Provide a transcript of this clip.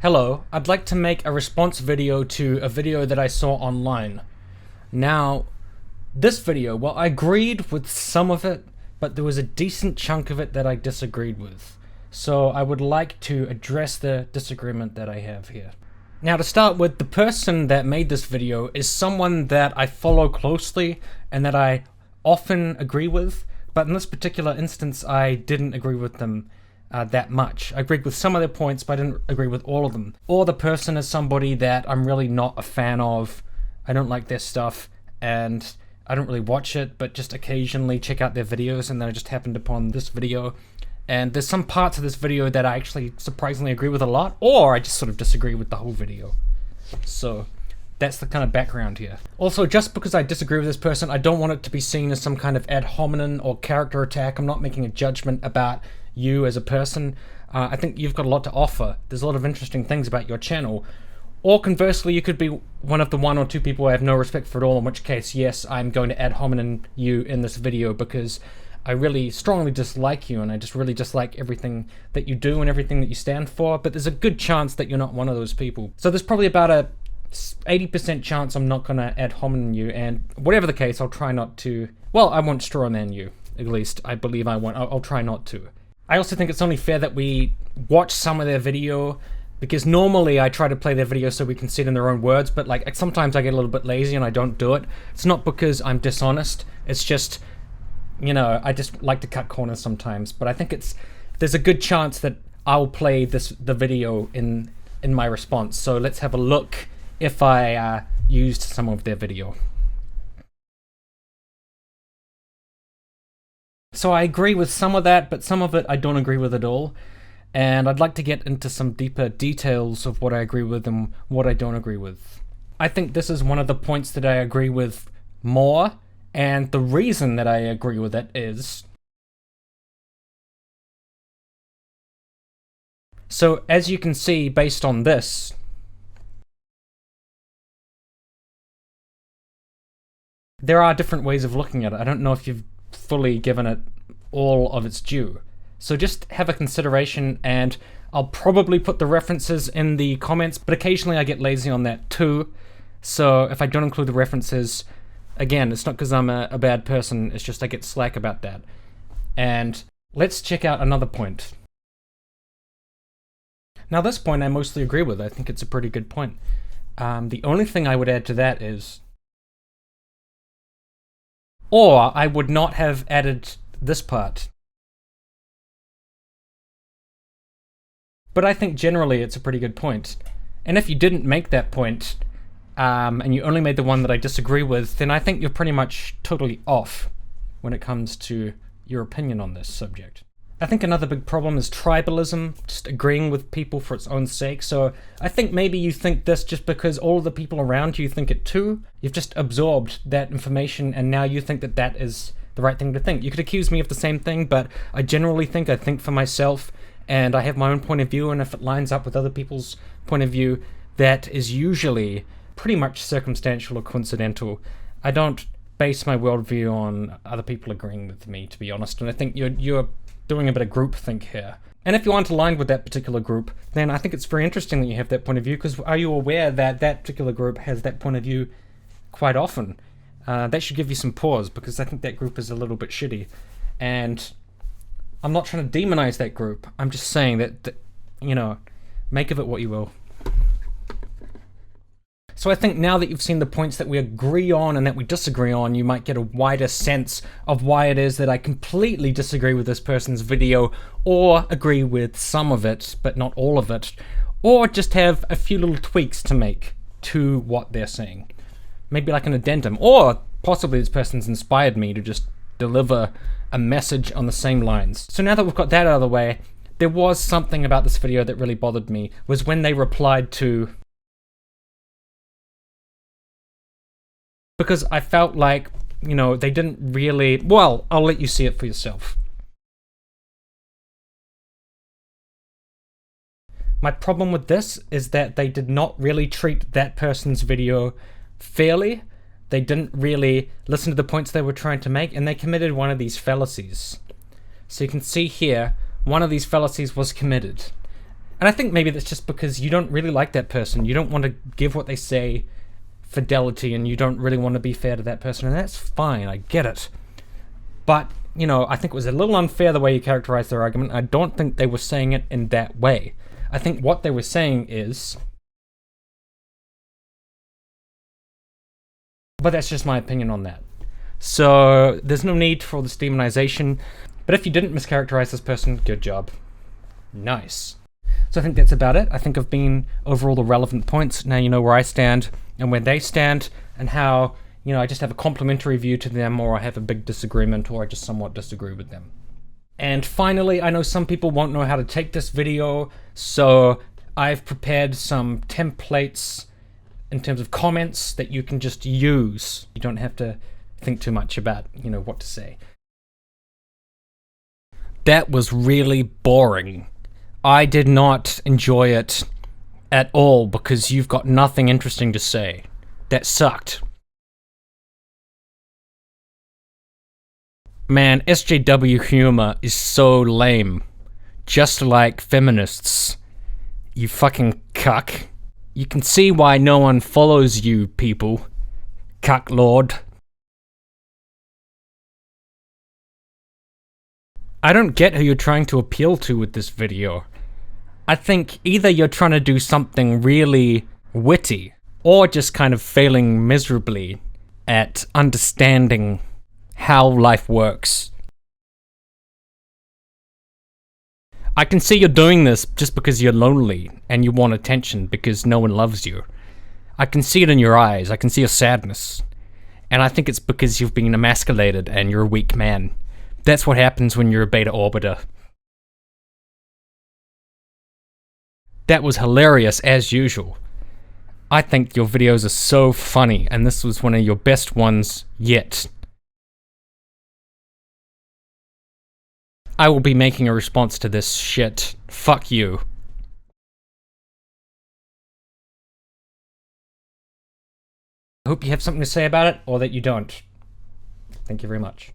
Hello, I'd like to make a response video to a video that I saw online. Now, this video, well, I agreed with some of it, but there was a decent chunk of it that I disagreed with. So I would like to address the disagreement that I have here. Now, to start with, the person that made this video is someone that I follow closely and that I often agree with, but in this particular instance, I didn't agree with them that much. I agreed with some of their points, but I didn't agree with all of them. Or the person is somebody that I'm really not a fan of. I don't like their stuff, and I don't really watch it, but just occasionally check out their videos, and then I just happened upon this video. And there's some parts of this video that I actually surprisingly agree with a lot, or I just sort of disagree with the whole video. So that's the kind of background here. Also, just because I disagree with this person, I don't want it to be seen as some kind of ad hominem or character attack. I'm not making a judgment about you as a person. I think you've got a lot to offer. There's a lot of interesting things about your channel. Or conversely, you could be one of the one or two people I have no respect for at all, in which case, yes, I'm going to ad hominem you in this video because I really strongly dislike you, and I just really dislike everything that you do and everything that you stand for, but there's a good chance that you're not one of those people. So there's probably about a 80% chance I'm not gonna ad hominem you, and whatever the case, I'll try not to, well, I won't strawman you. At least, I believe I won't. I'll try not to. I also think it's only fair that we watch some of their video, because normally I try to play their video so we can see it in their own words, but like sometimes I get a little bit lazy and I don't do it. It's not because I'm dishonest, it's just, you know, I just like to cut corners sometimes, but I think there's a good chance that I'll play the video in my response. So let's have a look if I used some of their video. So I agree with some of that, but some of it I don't agree with at all. And I'd like to get into some deeper details of what I agree with and what I don't agree with. I think this is one of the points that I agree with more, and the reason that I agree with it is... So as you can see, based on this, there are different ways of looking at it. I don't know if you've fully given it all of its due. So just have a consideration, and I'll probably put the references in the comments, but occasionally I get lazy on that too. So if I don't include the references, again, it's not because I'm a bad person, it's just I get slack about that. And let's check out another point. Now this point I mostly agree with. I think it's a pretty good point. The only thing I would add to that is, or I would not have added this part. But I think generally it's a pretty good point. And if you didn't make that point, and you only made the one that I disagree with, then I think you're pretty much totally off when it comes to your opinion on this subject. I think another big problem is tribalism, just agreeing with people for its own sake. So I think maybe you think this just because all of the people around you think it too. You've just absorbed that information, and now you think that that is the right thing to think. You could accuse me of the same thing, but I generally think I think for myself, and I have my own point of view, and if it lines up with other people's point of view, that is usually pretty much circumstantial or coincidental. I don't base my worldview on other people agreeing with me, to be honest, and I think you're doing a bit of groupthink here. And if you aren't aligned with that particular group, then I think it's very interesting that you have that point of view, because are you aware that that particular group has that point of view quite often? That should give you some pause, because I think that group is a little bit shitty. And I'm not trying to demonize that group, I'm just saying that, you know, make of it what you will. So I think now that you've seen the points that we agree on and that we disagree on, you might get a wider sense of why it is that I completely disagree with this person's video, or agree with some of it, but not all of it, or just have a few little tweaks to make to what they're saying. Maybe like an addendum, or possibly this person's inspired me to just deliver a message on the same lines. So now that we've got that out of the way, there was something about this video that really bothered me, was when they replied to... Because I felt like, you know, they didn't really... Well, I'll let you see it for yourself. My problem with this is that they did not really treat that person's video fairly. They didn't really listen to the points they were trying to make, and they committed one of these fallacies. So you can see here, one of these fallacies was committed. And I think maybe that's just because you don't really like that person. You don't want to give what they say fidelity, and you don't really want to be fair to that person, and that's fine, I get it. But, you know, I think it was a little unfair the way you characterized their argument. I don't think they were saying it in that way. I think what they were saying is... But that's just my opinion on that. So, there's no need for this demonization. But if you didn't mischaracterize this person, good job. Nice. So I think that's about it. I think I've been over all the relevant points. Now you know where I stand and where they stand, and how, you know, I just have a complimentary view to them, or I have a big disagreement, or I just somewhat disagree with them. And finally, I know some people won't know how to take this video, so I've prepared some templates in terms of comments that you can just use. You don't have to think too much about, you know, what to say. That was really boring. I did not enjoy it at all because you've got nothing interesting to say. That sucked. Man, SJW humor is so lame. Just like feminists. You fucking cuck. You can see why no one follows you, people. Cuck lord. I don't get who you're trying to appeal to with this video. I think either you're trying to do something really witty, or just kind of failing miserably at understanding how life works. I can see you're doing this just because you're lonely and you want attention because no one loves you. I can see it in your eyes, I can see your sadness. And I think it's because you've been emasculated and you're a weak man. That's what happens when you're a beta orbiter. That was hilarious as usual. I think your videos are so funny, and this was one of your best ones yet. I will be making a response to this shit. Fuck you. I hope you have something to say about it, or that you don't. Thank you very much.